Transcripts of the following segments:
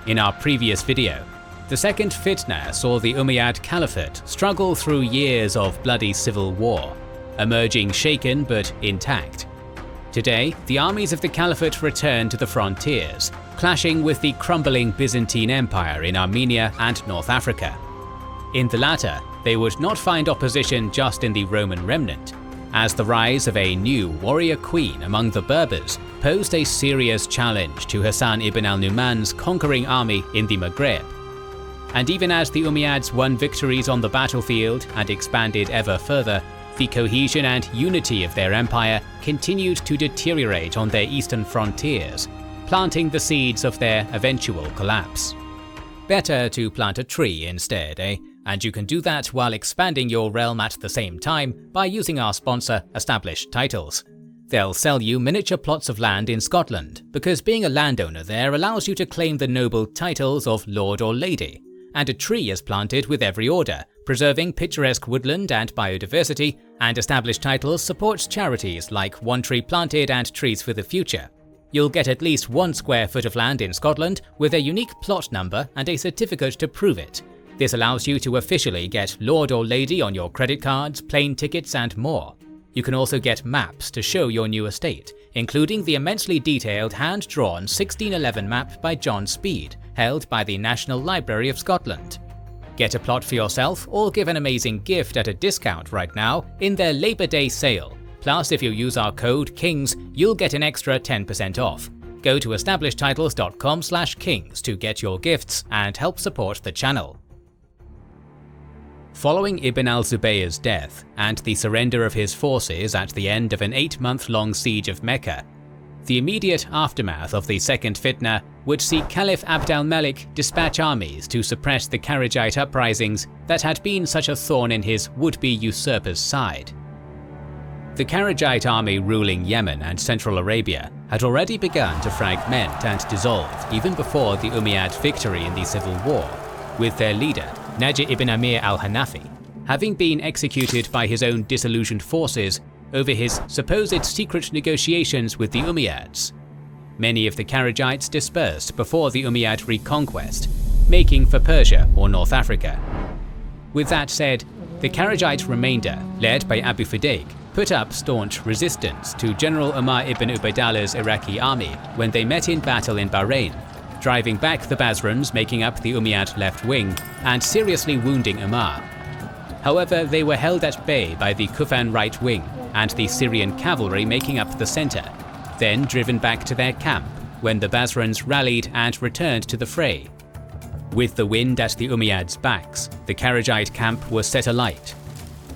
In our previous video, the Second Fitna saw the Umayyad Caliphate struggle through years of bloody civil war, emerging shaken but intact. Today, the armies of the Caliphate return to the frontiers, clashing with the crumbling Byzantine Empire in Armenia and North Africa. In the latter, they would not find opposition just in the Roman remnant, as the rise of a new warrior queen among the Berbers posed a serious challenge to Hassan ibn al-Numan's conquering army in the Maghreb. And even as the Umayyads won victories on the battlefield and expanded ever further, the cohesion and unity of their empire continued to deteriorate on their eastern frontiers, planting the seeds of their eventual collapse. Better to plant a tree instead, eh? And you can do that while expanding your realm at the same time by using our sponsor, Established Titles. They'll sell you miniature plots of land in Scotland, because being a landowner there allows you to claim the noble titles of Lord or Lady, and a tree is planted with every order, preserving picturesque woodland and biodiversity, and Established Titles supports charities like One Tree Planted and Trees for the Future. You'll get at least 1 square foot of land in Scotland with a unique plot number and a certificate to prove it. This allows you to officially get Lord or Lady on your credit cards, plane tickets and more. You can also get maps to show your new estate, including the immensely detailed hand-drawn 1611 map by John Speed, held by the National Library of Scotland. Get a plot for yourself or give an amazing gift at a discount right now in their Labour Day sale. Plus, if you use our code KINGS, you'll get an extra 10% off. Go to establishedtitles.com/kings to get your gifts and help support the channel. Following Ibn al-Zubayr's death and the surrender of his forces at the end of an 8-month-long siege of Mecca, the immediate aftermath of the Second Fitna would see Caliph Abd al-Malik dispatch armies to suppress the Carthagite uprisings that had been such a thorn in his would-be usurper's side. The Carthagite army ruling Yemen and Central Arabia had already begun to fragment and dissolve even before the Umayyad victory in the civil war, with their leader, Naji ibn Amir al-Hanafi, having been executed by his own disillusioned forces over his supposed secret negotiations with the Umayyads. Many of the Carthagites dispersed before the Umayyad reconquest, making for Persia or North Africa. With that said, the Carthagite remainder, led by Abu Fudayk, put up staunch resistance to General Umar ibn Ubaydallah's Iraqi army when they met in battle in Bahrain, driving back the Basrans making up the Umayyad left wing and seriously wounding Umar. However, they were held at bay by the Kufan right wing and the Syrian cavalry making up the center, then driven back to their camp when the Basrans rallied and returned to the fray. With the wind at the Umayyads' backs, the Carthagite camp was set alight,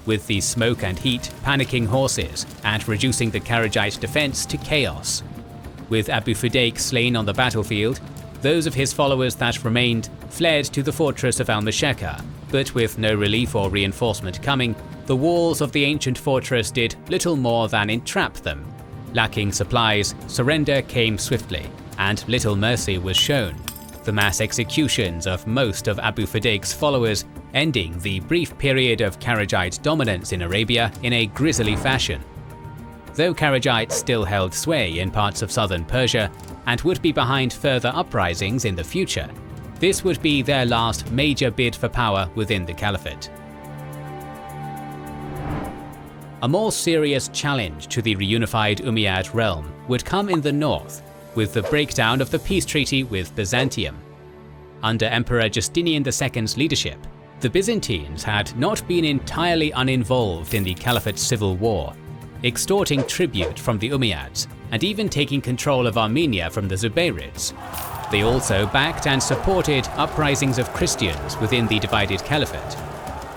with the smoke and heat panicking horses and reducing the Carthagite defense to chaos. With Abu Fudayk slain on the battlefield, those of his followers that remained fled to the fortress of al-Mashaqqa, but with no relief or reinforcement coming, the walls of the ancient fortress did little more than entrap them. Lacking supplies, surrender came swiftly, and little mercy was shown, the mass executions of most of Abu Fudayk's followers ending the brief period of Carthagite dominance in Arabia in a grisly fashion. Though Carthagites still held sway in parts of southern Persia and would be behind further uprisings in the future, this would be their last major bid for power within the Caliphate. A more serious challenge to the reunified Umayyad realm would come in the north, with the breakdown of the peace treaty with Byzantium. Under Emperor Justinian II's leadership, the Byzantines had not been entirely uninvolved in the Caliphate's civil war, extorting tribute from the Umayyads and even taking control of Armenia from the Zubayrids. They also backed and supported uprisings of Christians within the divided Caliphate.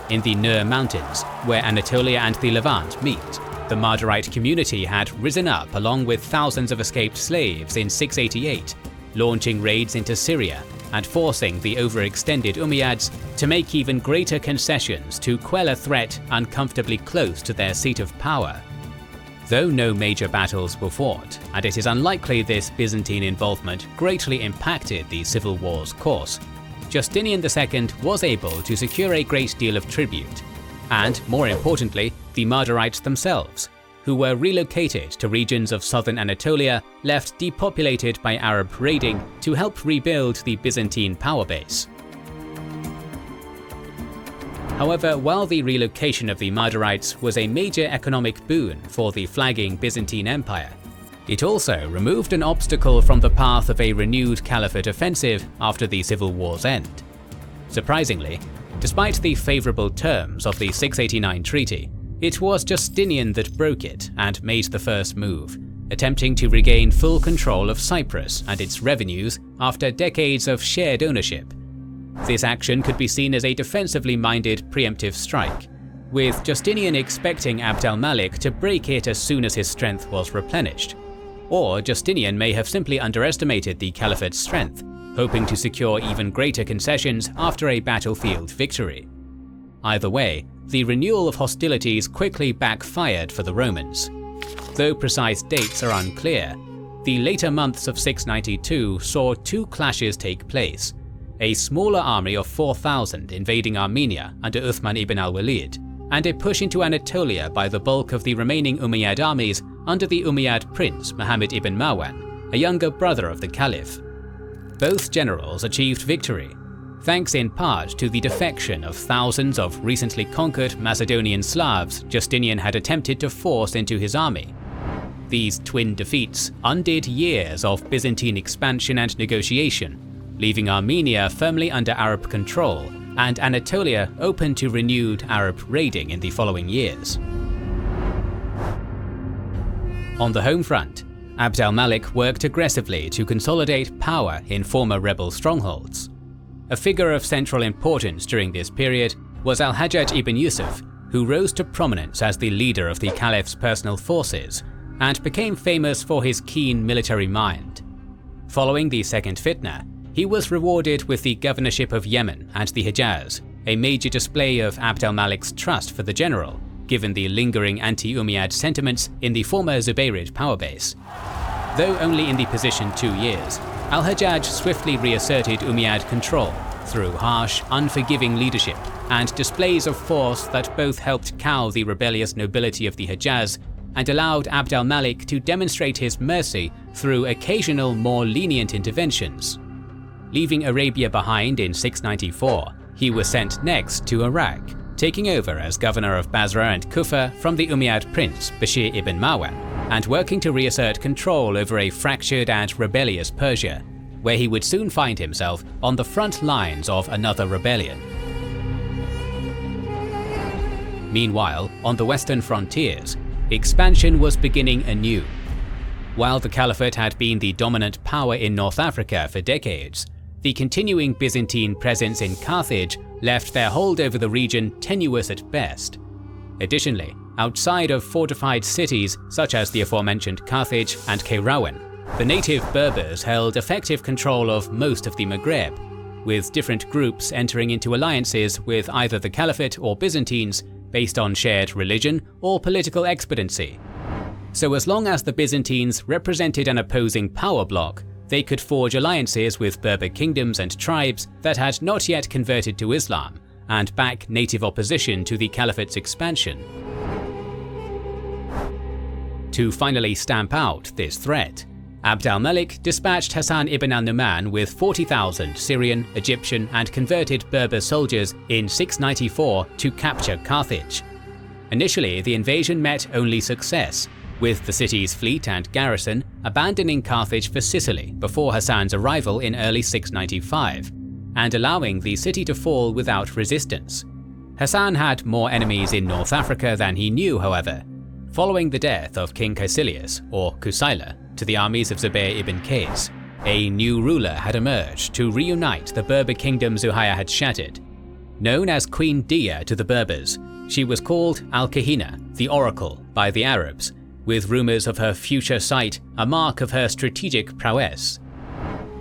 In the Nur Mountains, where Anatolia and the Levant meet, the Mardarite community had risen up along with thousands of escaped slaves in 688, launching raids into Syria and forcing the overextended Umayyads to make even greater concessions to quell a threat uncomfortably close to their seat of power. Though no major battles were fought, and it is unlikely this Byzantine involvement greatly impacted the civil war's course, Justinian II was able to secure a great deal of tribute, and more importantly, the Mardarites themselves, who were relocated to regions of southern Anatolia left depopulated by Arab raiding to help rebuild the Byzantine power base. However, while the relocation of the Mardarites was a major economic boon for the flagging Byzantine Empire, it also removed an obstacle from the path of a renewed caliphate offensive after the civil war's end. Surprisingly, despite the favourable terms of the 689 treaty, it was Justinian that broke it and made the first move, attempting to regain full control of Cyprus and its revenues after decades of shared ownership. This action could be seen as a defensively minded preemptive strike, with Justinian expecting Abd al-Malik to break it as soon as his strength was replenished. Or Justinian may have simply underestimated the caliphate's strength, hoping to secure even greater concessions after a battlefield victory. Either way, the renewal of hostilities quickly backfired for the Romans. Though precise dates are unclear, the later months of 692 saw two clashes take place: a smaller army of 4,000 invading Armenia under Uthman ibn al-Walid, and a push into Anatolia by the bulk of the remaining Umayyad armies under the Umayyad prince Muhammad ibn Marwan, a younger brother of the Caliph. Both generals achieved victory, thanks in part to the defection of thousands of recently conquered Macedonian Slavs Justinian had attempted to force into his army. These twin defeats undid years of Byzantine expansion and negotiation, leaving Armenia firmly under Arab control and Anatolia open to renewed Arab raiding in the following years. On the home front, Abd al-Malik worked aggressively to consolidate power in former rebel strongholds. A figure of central importance during this period was al-Hajjaj ibn Yusuf, who rose to prominence as the leader of the Caliph's personal forces and became famous for his keen military mind. Following the Second Fitna, he was rewarded with the governorship of Yemen and the Hejaz, a major display of Abd al-Malik's trust for the general, given the lingering anti-Umayyad sentiments in the former Zubayrid power base. Though only in the position 2 years, al-Hajjaj swiftly reasserted Umayyad control through harsh, unforgiving leadership and displays of force that both helped cow the rebellious nobility of the Hejaz and allowed Abd al-Malik to demonstrate his mercy through occasional more lenient interventions. Leaving Arabia behind in 694, he was sent next to Iraq, taking over as governor of Basra and Kufa from the Umayyad prince Bashir ibn Marwan, and working to reassert control over a fractured and rebellious Persia, where he would soon find himself on the front lines of another rebellion. Meanwhile, on the western frontiers, expansion was beginning anew. While the Caliphate had been the dominant power in North Africa for decades, the continuing Byzantine presence in Carthage left their hold over the region tenuous at best. Additionally, outside of fortified cities such as the aforementioned Carthage and Kairouan, the native Berbers held effective control of most of the Maghreb, with different groups entering into alliances with either the Caliphate or Byzantines based on shared religion or political expediency. So as long as the Byzantines represented an opposing power bloc, they could forge alliances with Berber kingdoms and tribes that had not yet converted to Islam and back native opposition to the Caliphate's expansion. To finally stamp out this threat, Abd al-Malik dispatched Hassan ibn al-Numan with 40,000 Syrian, Egyptian and converted Berber soldiers in 694 to capture Carthage. Initially, the invasion met only success, with the city's fleet and garrison abandoning Carthage for Sicily before Hassan's arrival in early 695, and allowing the city to fall without resistance. Hassan had more enemies in North Africa than he knew, however. Following the death of King Caecilius, or Kusila, to the armies of Zubair ibn Qais, a new ruler had emerged to reunite the Berber kingdom Zuhayya had shattered. Known as Queen Dia to the Berbers, she was called Al-Kahina, the Oracle, by the Arabs, with rumours of her future sight a mark of her strategic prowess.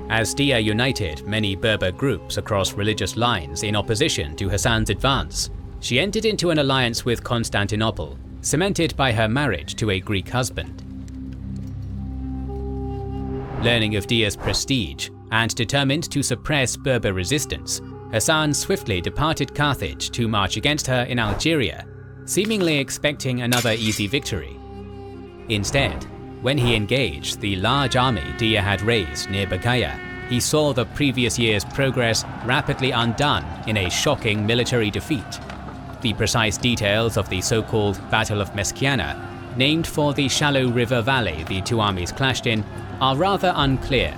As Dia united many Berber groups across religious lines in opposition to Hassan's advance, she entered into an alliance with Constantinople, cemented by her marriage to a Greek husband. Learning of Dia's prestige and determined to suppress Berber resistance, Hassan swiftly departed Carthage to march against her in Algeria, seemingly expecting another easy victory. Instead, when he engaged the large army Dia had raised near Bakaya, he saw the previous year's progress rapidly undone in a shocking military defeat. The precise details of the so-called Battle of Meskiana, named for the shallow river valley the two armies clashed in, are rather unclear,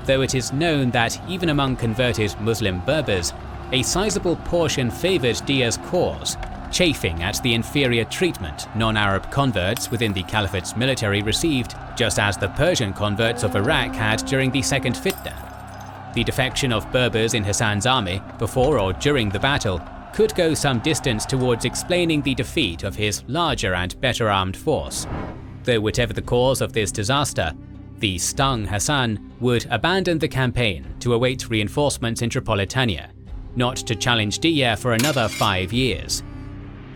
though it is known that even among converted Muslim Berbers, a sizable portion favoured Dia's cause, chafing at the inferior treatment non-Arab converts within the Caliphate's military received, just as the Persian converts of Iraq had during the Second Fitna. The defection of Berbers in Hassan's army before or during the battle could go some distance towards explaining the defeat of his larger and better armed force. Though whatever the cause of this disaster, the stung Hassan would abandon the campaign to await reinforcements in Tripolitania, not to challenge Dia for another 5 years.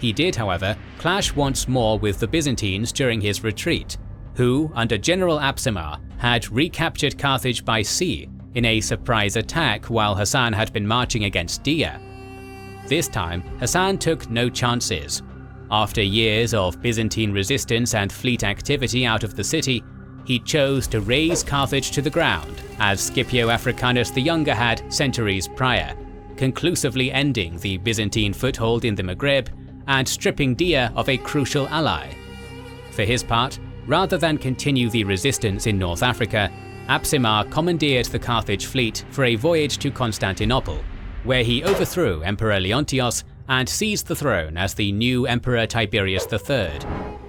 He did, however, clash once more with the Byzantines during his retreat, who, under General Absimar, had recaptured Carthage by sea in a surprise attack while Hassan had been marching against Dia. This time, Hassan took no chances. After years of Byzantine resistance and fleet activity out of the city, he chose to raze Carthage to the ground, as Scipio Africanus the Younger had centuries prior, conclusively ending the Byzantine foothold in the Maghreb and stripping Dia of a crucial ally. For his part, rather than continue the resistance in North Africa, Absimar commandeered the Carthage fleet for a voyage to Constantinople, where he overthrew Emperor Leontios and seized the throne as the new Emperor Tiberius III,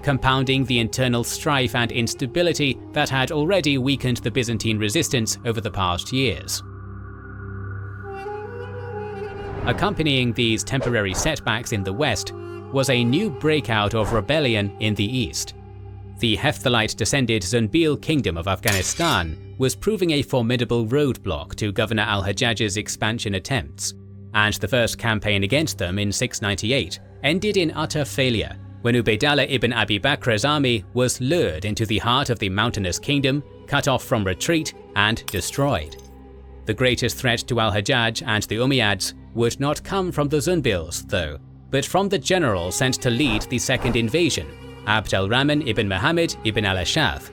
compounding the internal strife and instability that had already weakened the Byzantine resistance over the past years. Accompanying these temporary setbacks in the west was a new breakout of rebellion in the east. The Hephthalite-descended Zunbil kingdom of Afghanistan was proving a formidable roadblock to Governor al-Hajjaj's expansion attempts, and the first campaign against them in 698 ended in utter failure when Ubaydallah ibn Abi Bakr's army was lured into the heart of the mountainous kingdom, cut off from retreat, and destroyed. The greatest threat to al-Hajjaj and the Umayyads would not come from the Zunbils, though, but from the general sent to lead the second invasion, Abd al-Rahman ibn Muhammad ibn al-Ash'ath.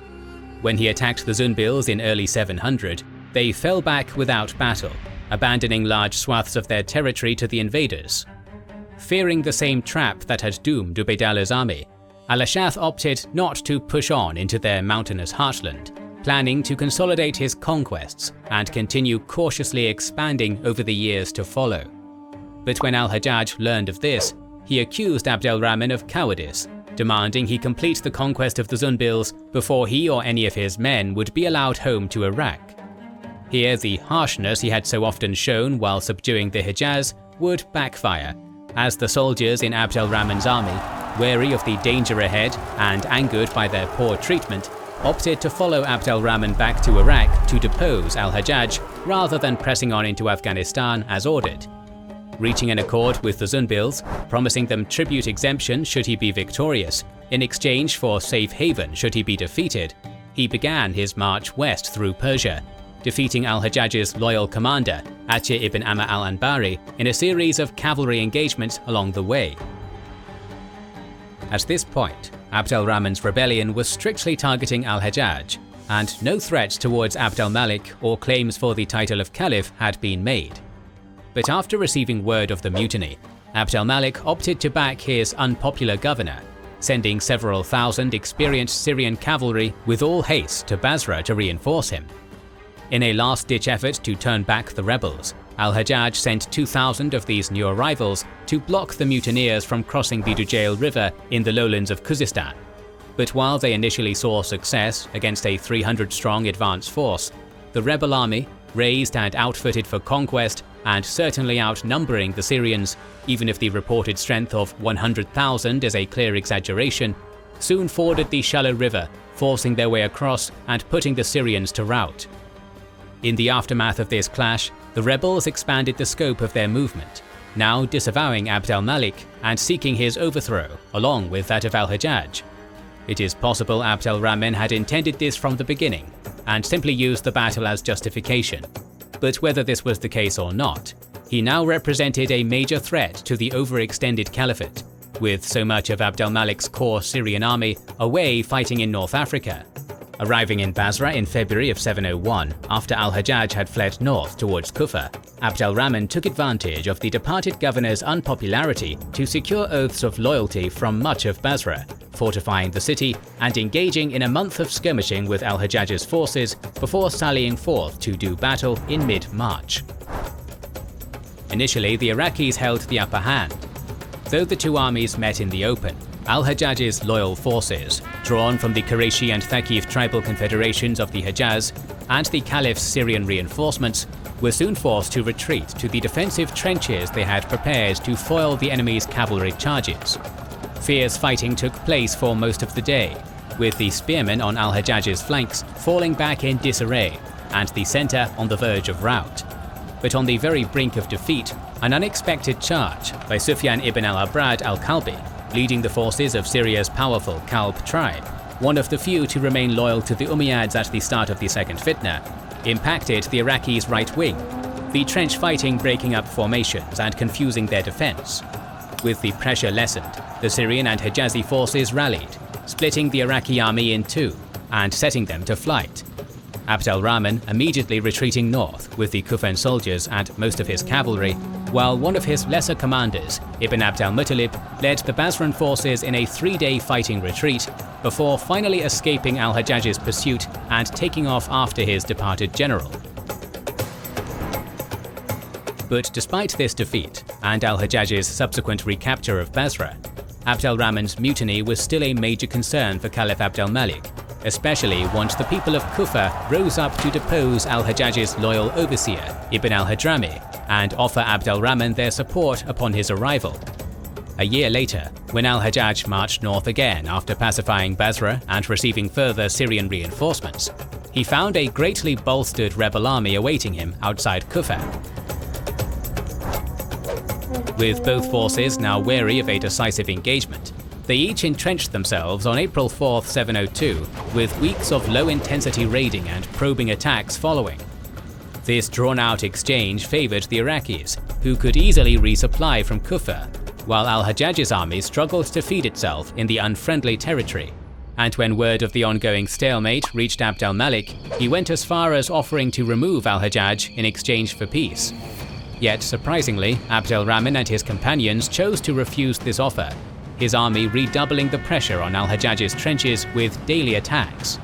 When he attacked the Zunbils in early 700, they fell back without battle, abandoning large swaths of their territory to the invaders. Fearing the same trap that had doomed Ubaydallah's army, al-Ash'ath opted not to push on into their mountainous heartland, planning to consolidate his conquests and continue cautiously expanding over the years to follow. But when al-Hajjaj learned of this, he accused Abd al-Rahman of cowardice, demanding he complete the conquest of the Zunbils before he or any of his men would be allowed home to Iraq. Here the harshness he had so often shown while subduing the Hijaz would backfire, as the soldiers in Abd al-Rahman's army, wary of the danger ahead and angered by their poor treatment, opted to follow Abd al-Rahman back to Iraq to depose al-Hajjaj rather than pressing on into Afghanistan as ordered. Reaching an accord with the Zunbils, promising them tribute exemption should he be victorious, in exchange for safe haven should he be defeated, he began his march west through Persia, defeating al-Hajjaj's loyal commander, Atiyah ibn Amr al-Anbari, in a series of cavalry engagements along the way. At this point, Abd al-Rahman's rebellion was strictly targeting al-Hajjaj, and no threats towards Abd al-Malik or claims for the title of Caliph had been made. But after receiving word of the mutiny, Abd al-Malik opted to back his unpopular governor, sending several thousand experienced Syrian cavalry with all haste to Basra to reinforce him. In a last-ditch effort to turn back the rebels, al-Hajjaj sent 2,000 of these new arrivals to block the mutineers from crossing the Dujail River in the lowlands of Khuzestan. But while they initially saw success against a 300-strong advance force, the rebel army, raised and outfitted for conquest and certainly outnumbering the Syrians, even if the reported strength of 100,000 is a clear exaggeration, soon forded the shallow river, forcing their way across and putting the Syrians to rout. In the aftermath of this clash, the rebels expanded the scope of their movement, now disavowing Abd al-Malik and seeking his overthrow, along with that of al-Hajjaj. It is possible Abd al-Rahman had intended this from the beginning, and simply used the battle as justification. But whether this was the case or not, he now represented a major threat to the overextended caliphate, with so much of Abd al-Malik's core Syrian army away fighting in North Africa. Arriving in Basra in February of 701, after al-Hajjaj had fled north towards Kufa, Abd al-Rahman took advantage of the departed governor's unpopularity to secure oaths of loyalty from much of Basra, fortifying the city and engaging in a month of skirmishing with al-Hajjaj's forces before sallying forth to do battle in mid-March. Initially, the Iraqis held the upper hand. Though the two armies met in the open, al-Hajjaj's loyal forces, drawn from the Qurayshi and Thaqif tribal confederations of the Hejaz and the Caliph's Syrian reinforcements, were soon forced to retreat to the defensive trenches they had prepared to foil the enemy's cavalry charges. Fierce fighting took place for most of the day, with the spearmen on al-Hajjaj's flanks falling back in disarray and the centre on the verge of rout. But on the very brink of defeat, an unexpected charge by Sufyan ibn al-Abrad al-Kalbi, leading the forces of Syria's powerful Kalb tribe, one of the few to remain loyal to the Umayyads at the start of the Second Fitna, impacted the Iraqis' right wing, the trench fighting breaking up formations and confusing their defense. With the pressure lessened, the Syrian and Hijazi forces rallied, splitting the Iraqi army in two and setting them to flight. Abd al-Rahman immediately retreating north with the Kufan soldiers and most of his cavalry, while one of his lesser commanders, Ibn Abd al-Muttalib, led the Basran forces in a 3-day fighting retreat before finally escaping al-Hajjaj's pursuit and taking off after his departed general. But despite this defeat and al-Hajjaj's subsequent recapture of Basra, Abd al-Rahman's mutiny was still a major concern for Caliph Abd al-Malik, especially once the people of Kufa rose up to depose al-Hajjaj's loyal overseer, Ibn al-Hadrami, and offer Abd al-Rahman their support upon his arrival. A year later, when al-Hajjaj marched north again after pacifying Basra and receiving further Syrian reinforcements, he found a greatly bolstered rebel army awaiting him outside Kufa. With both forces now wary of a decisive engagement, they each entrenched themselves on April 4, 702, with weeks of low-intensity raiding and probing attacks following. This drawn-out exchange favoured the Iraqis, who could easily resupply from Kufa, while al-Hajjaj's army struggled to feed itself in the unfriendly territory. And when word of the ongoing stalemate reached Abd al-Malik, he went as far as offering to remove al-Hajjaj in exchange for peace. Yet surprisingly, Abd al-Rahman and his companions chose to refuse this offer, his army redoubling the pressure on al-Hajjaj's trenches with daily attacks.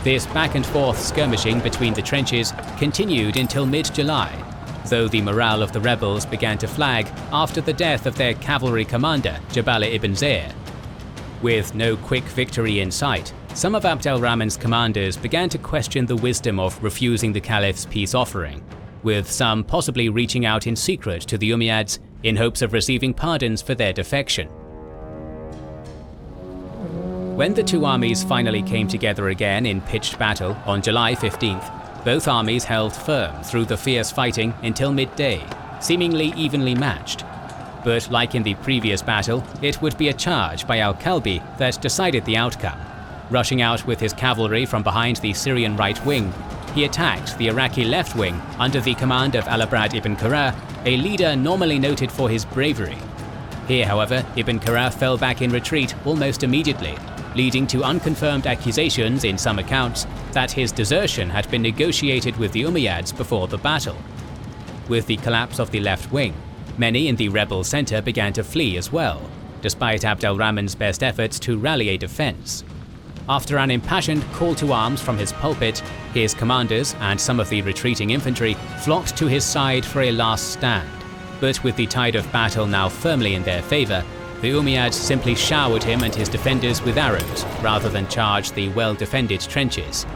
This back-and-forth skirmishing between the trenches continued until mid-July, though the morale of the rebels began to flag after the death of their cavalry commander, Jabala ibn Zayd. With no quick victory in sight, some of Abd al-Rahman's commanders began to question the wisdom of refusing the Caliph's peace offering, with some possibly reaching out in secret to the Umayyads in hopes of receiving pardons for their defection. When the two armies finally came together again in pitched battle on July 15th, both armies held firm through the fierce fighting until midday, seemingly evenly matched. But like in the previous battle, it would be a charge by al-Kalbi that decided the outcome. Rushing out with his cavalry from behind the Syrian right wing, he attacked the Iraqi left wing under the command of al-Abrad ibn Qurra, a leader normally noted for his bravery. Here, however, Ibn Qurra fell back in retreat almost immediately, leading to unconfirmed accusations in some accounts that his desertion had been negotiated with the Umayyads before the battle. With the collapse of the left wing, many in the rebel center began to flee as well, despite Abd al-Rahman's best efforts to rally a defense. After an impassioned call to arms from his pulpit, his commanders and some of the retreating infantry flocked to his side for a last stand. But with the tide of battle now firmly in their favor, the Umayyads simply showered him and his defenders with arrows rather than charge the well-defended trenches.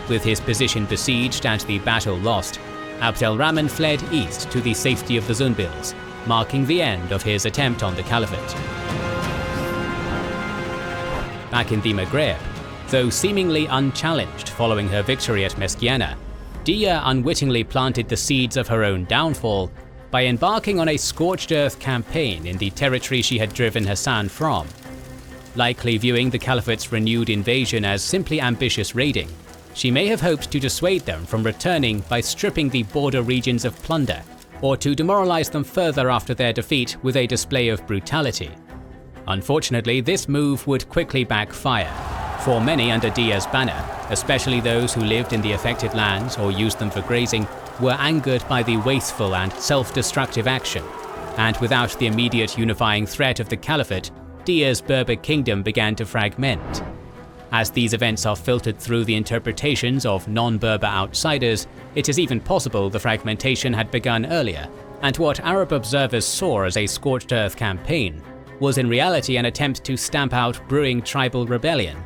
With his position besieged and the battle lost, Abd al-Rahman fled east to the safety of the Zunbils, marking the end of his attempt on the caliphate. Back in the Maghreb, though seemingly unchallenged following her victory at Meskiana, Dia unwittingly planted the seeds of her own downfall by embarking on a scorched earth campaign in the territory she had driven Hassan from. Likely viewing the caliphate's renewed invasion as simply ambitious raiding, she may have hoped to dissuade them from returning by stripping the border regions of plunder, or to demoralize them further after their defeat with a display of brutality. Unfortunately, this move would quickly backfire, for many under Dia's banner, especially those who lived in the affected lands or used them for grazing, were angered by the wasteful and self-destructive action, and without the immediate unifying threat of the Caliphate, Dia's Berber kingdom began to fragment. As these events are filtered through the interpretations of non-Berber outsiders, it is even possible the fragmentation had begun earlier, and what Arab observers saw as a scorched earth campaign was in reality an attempt to stamp out brewing tribal rebellion.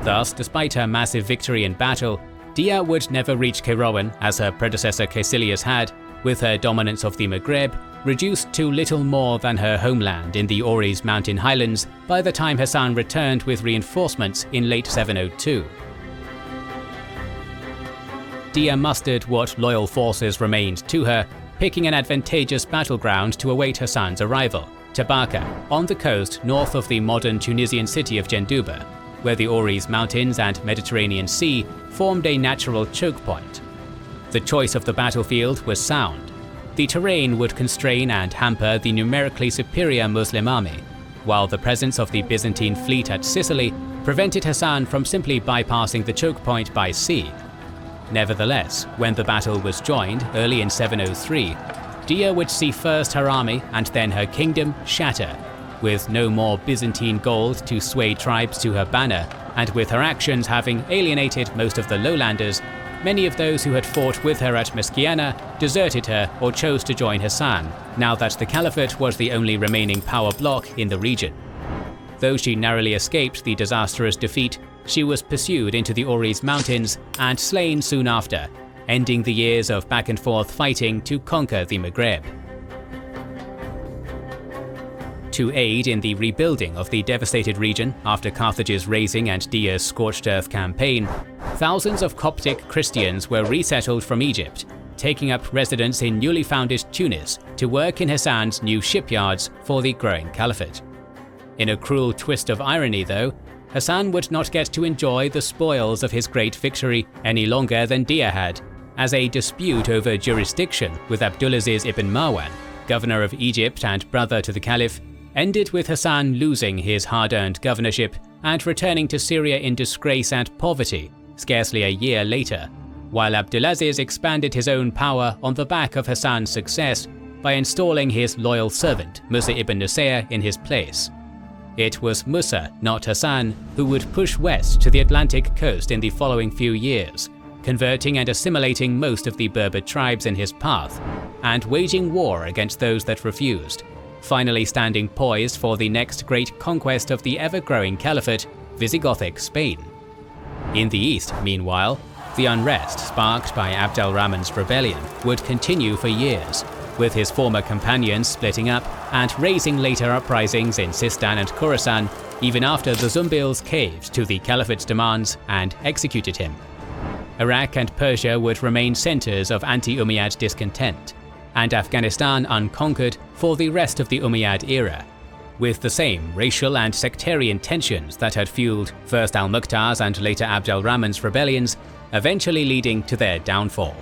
Thus, despite her massive victory in battle, Dia would never reach Kairouan as her predecessor Caecilius had, with her dominance of the Maghreb reduced to little more than her homeland in the Auris mountain highlands by the time Hassan returned with reinforcements in late 702. Dia mustered what loyal forces remained to her, picking an advantageous battleground to await Hassan's arrival, Tabaka, on the coast north of the modern Tunisian city of Jendouba, where the Auris Mountains and Mediterranean Sea formed a natural choke point. The choice of the battlefield was sound. The terrain would constrain and hamper the numerically superior Muslim army, while the presence of the Byzantine fleet at Sicily prevented Hassan from simply bypassing the choke point by sea. Nevertheless, when the battle was joined early in 703, Dia would see first her army and then her kingdom shatter, with no more Byzantine gold to sway tribes to her banner, and with her actions having alienated most of the lowlanders. Many of those who had fought with her at Meskiana deserted her or chose to join Hassan, now that the Caliphate was the only remaining power bloc in the region. Though she narrowly escaped the disastrous defeat, she was pursued into the Auris Mountains and slain soon after, ending the years of back-and-forth fighting to conquer the Maghreb. To aid in the rebuilding of the devastated region after Carthage's razing and Dia's scorched earth campaign, thousands of Coptic Christians were resettled from Egypt, taking up residence in newly founded Tunis to work in Hassan's new shipyards for the growing caliphate. In a cruel twist of irony though, Hassan would not get to enjoy the spoils of his great victory any longer than Dia had, as a dispute over jurisdiction with Abdulaziz ibn Marwan, governor of Egypt and brother to the caliph, ended with Hassan losing his hard-earned governorship and returning to Syria in disgrace and poverty scarcely a year later, while Abdulaziz expanded his own power on the back of Hassan's success by installing his loyal servant Musa ibn Nusayr in his place. It was Musa, not Hassan, who would push west to the Atlantic coast in the following few years, converting and assimilating most of the Berber tribes in his path, and waging war against those that refused, finally standing poised for the next great conquest of the ever-growing caliphate, Visigothic Spain. In the east, meanwhile, the unrest sparked by Abd al-Rahman's rebellion would continue for years, with his former companions splitting up and raising later uprisings in Sistan and Khorasan, even after the Zumbils caved to the caliphate's demands and executed him. Iraq and Persia would remain centers of anti-Umayyad discontent, and Afghanistan unconquered for the rest of the Umayyad era, with the same racial and sectarian tensions that had fueled first al-Muqtar's and later Abd al-Rahman's rebellions, eventually leading to their downfall.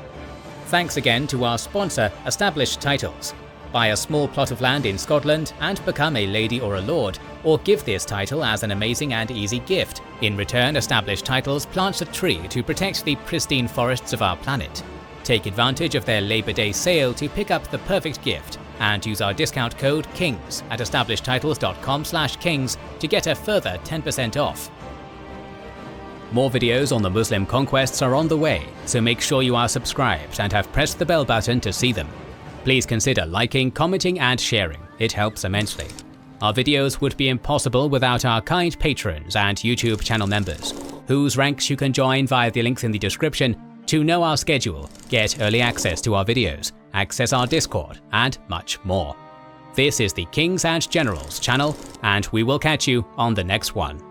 Thanks again to our sponsor, Established Titles. Buy a small plot of land in Scotland and become a lady or a lord, or give this title as an amazing and easy gift. In return, Established Titles plants a tree to protect the pristine forests of our planet. Take advantage of their Labor Day sale to pick up the perfect gift, and use our discount code KINGS at establishedtitles.com/kings to get a further 10% off. More videos on the Muslim conquests are on the way, so make sure you are subscribed and have pressed the bell button to see them. Please consider liking, commenting and sharing, it helps immensely. Our videos would be impossible without our kind patrons and YouTube channel members, whose ranks you can join via the links in the description to know our schedule, get early access to our videos, access our Discord, and much more. This is the Kings and Generals channel, and we will catch you on the next one.